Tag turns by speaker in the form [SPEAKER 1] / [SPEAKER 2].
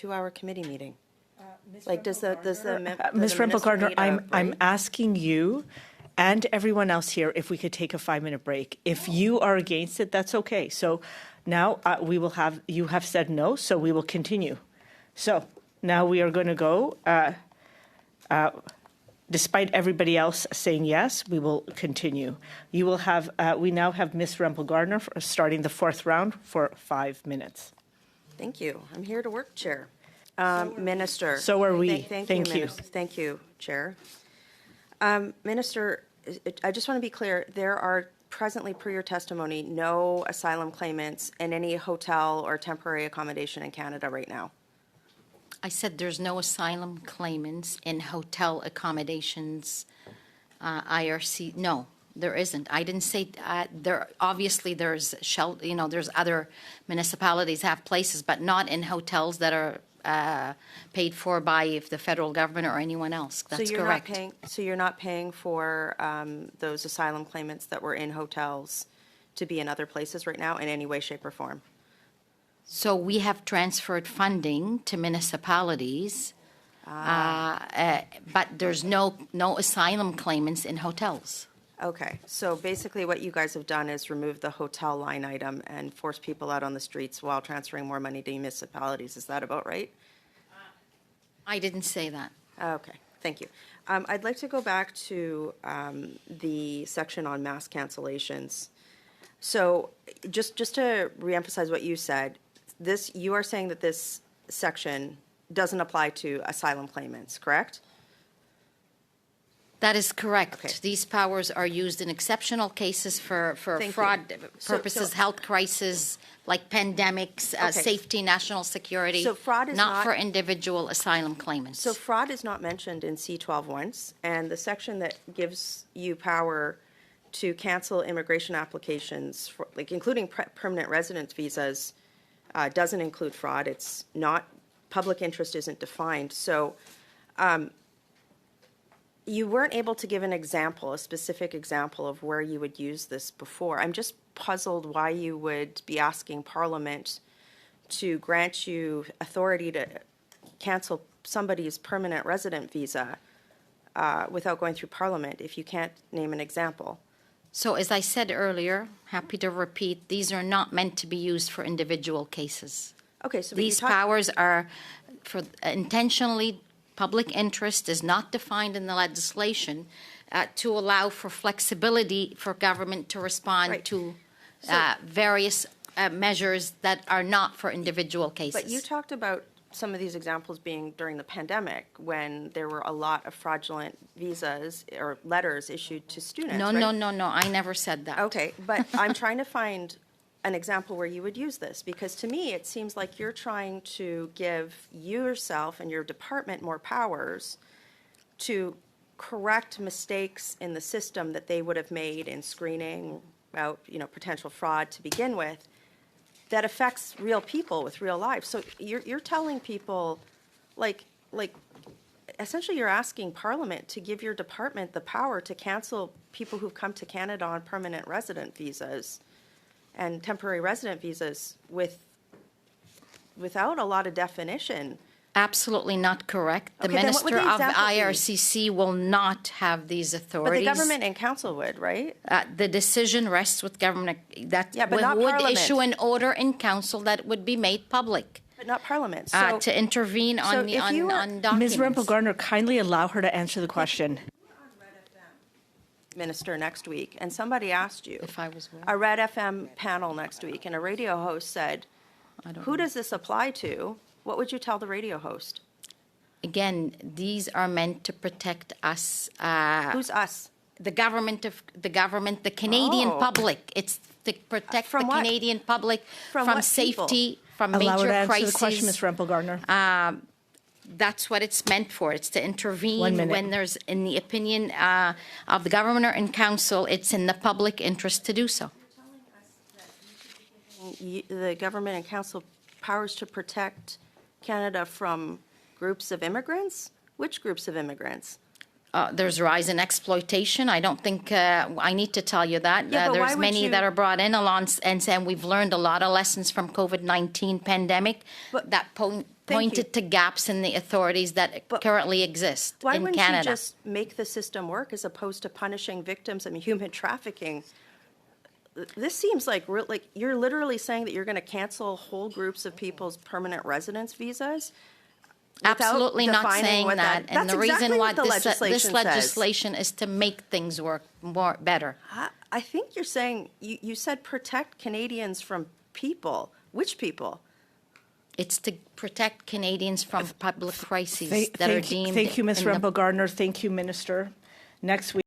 [SPEAKER 1] 2-hour committee meeting?
[SPEAKER 2] Ms.
[SPEAKER 1] Like, does the
[SPEAKER 2] Ms.
[SPEAKER 1] minister
[SPEAKER 2] Rempel-Garner,
[SPEAKER 1] need a
[SPEAKER 2] I'm
[SPEAKER 1] break?
[SPEAKER 2] asking you and everyone else here if we could take a 5-minute break. If you are against it, that's okay. So now we will have, you have said no, so we will continue. So now we are going to go, despite everybody else saying yes, we will continue. You will have, we now have Ms. Rempel-Garner starting the 4th round for 5 minutes.
[SPEAKER 1] Thank you. I'm here to work, Chair. Minister.
[SPEAKER 2] So are we.
[SPEAKER 1] Thank you. Thank you, Chair. Minister, I just want to be clear, there are presently, per your testimony, no asylum claimants in any hotel or temporary accommodation in Canada right now.
[SPEAKER 3] I said there's no asylum claimants in hotel accommodations, IRC. No, there isn't. I didn't say there. Obviously, there's there's other municipalities have places, but not in hotels that are paid for by the federal government or anyone else. That's correct.
[SPEAKER 1] So you're not paying for those asylum claimants that were in hotels to be in other places right now in any way, shape, or form?
[SPEAKER 3] So we have transferred funding to municipalities, but there's no asylum claimants in hotels.
[SPEAKER 1] Okay, so basically what you guys have done is remove the hotel line item and force people out on the streets while transferring more money to municipalities. Is that about right?
[SPEAKER 3] I didn't say that.
[SPEAKER 1] Okay, thank you. I'd like to go back to the section on mass cancellations. So just to reemphasize what you said, you are saying that this section doesn't apply to asylum claimants, correct?
[SPEAKER 3] That is correct.
[SPEAKER 1] Okay.
[SPEAKER 3] These powers are used in exceptional cases for fraud purposes, health crises like pandemics, safety, national security.
[SPEAKER 1] So fraud is
[SPEAKER 3] not for individual asylum claimants.
[SPEAKER 1] So fraud is not mentioned in C-12 once, and the section that gives you power to cancel immigration applications, for, like including permanent residence visas, doesn't include fraud. It's not, public interest isn't defined. So you weren't able to give an example, a specific example of where you would use this before. I'm just puzzled why you would be asking Parliament to grant you authority to cancel somebody's permanent resident visa without going through Parliament if you can't name an example.
[SPEAKER 3] So as I said earlier, happy to repeat, these are not meant to be used for individual cases.
[SPEAKER 1] Okay, so
[SPEAKER 3] these powers are for intentionally. Public interest is not defined in the legislation to allow for flexibility for government to respond to various measures that are not for individual cases.
[SPEAKER 1] But you talked about some of these examples being during the pandemic when there were a lot of fraudulent visas or letters issued to students.
[SPEAKER 3] No,
[SPEAKER 1] right?
[SPEAKER 3] no. I never said that.
[SPEAKER 1] Okay, but I'm trying to find an example where you would use this, because to me it seems like you're trying to give yourself and your department more powers to correct mistakes in the system that they would have made in screening out, potential fraud to begin with, that affects real people with real lives. So you're telling people, like essentially you're asking Parliament to give your department the power to cancel people who've come to Canada on permanent resident visas and temporary resident visas without a lot of definition.
[SPEAKER 3] Absolutely not correct. The Minister of IRCC will not have these authorities.
[SPEAKER 1] But the government and council would, right?
[SPEAKER 3] The decision rests with government. That
[SPEAKER 1] but not
[SPEAKER 3] would
[SPEAKER 1] Parliament.
[SPEAKER 3] issue an order in council that would be made public.
[SPEAKER 1] But not Parliament.
[SPEAKER 3] So, to intervene on documents.
[SPEAKER 2] Ms. Rempel-Garner, kindly allow her to answer the question.
[SPEAKER 1] Minister next week, and somebody asked you,
[SPEAKER 3] if I was
[SPEAKER 1] a Red FM panel next week, and a radio host said, who does this apply to? What would you tell the radio host?
[SPEAKER 3] Again, these are meant to protect us.
[SPEAKER 1] Who's us?
[SPEAKER 3] The government, the Canadian public. It's to protect the Canadian public from safety, from major
[SPEAKER 2] crises. Allow her to answer
[SPEAKER 3] crises.
[SPEAKER 2] The question, Ms. Rempel-Garner.
[SPEAKER 3] That's what it's meant for. It's to intervene when there's, in the opinion of the governor and council, it's in the public interest to do so.
[SPEAKER 1] The government and council powers to protect Canada from groups of immigrants? Which groups of immigrants?
[SPEAKER 3] There's rise in exploitation. I don't think I need to tell you that. There's many that are brought in along, and we've learned a lot of lessons from COVID-19 pandemic that pointed to gaps in the authorities that currently exist
[SPEAKER 1] Why
[SPEAKER 3] in
[SPEAKER 1] wouldn't
[SPEAKER 3] Canada.
[SPEAKER 1] you just make the system work as opposed to punishing victims of human trafficking? This seems like like you're literally saying that you're going to cancel whole groups of people's permanent residence visas. without
[SPEAKER 3] Absolutely not
[SPEAKER 1] defining
[SPEAKER 3] saying
[SPEAKER 1] what
[SPEAKER 3] that. And
[SPEAKER 1] that's
[SPEAKER 3] the reason
[SPEAKER 1] exactly
[SPEAKER 3] why
[SPEAKER 1] what the
[SPEAKER 3] this
[SPEAKER 1] legislation says.
[SPEAKER 3] legislation is to make things work better.
[SPEAKER 1] I think you're saying you said protect Canadians from people. Which people?
[SPEAKER 3] It's to protect Canadians from public crises that are
[SPEAKER 2] Thank
[SPEAKER 3] deemed.
[SPEAKER 2] thank you, Ms.
[SPEAKER 3] in the-
[SPEAKER 2] Rempel-Garner. Thank you, Minister. Next, we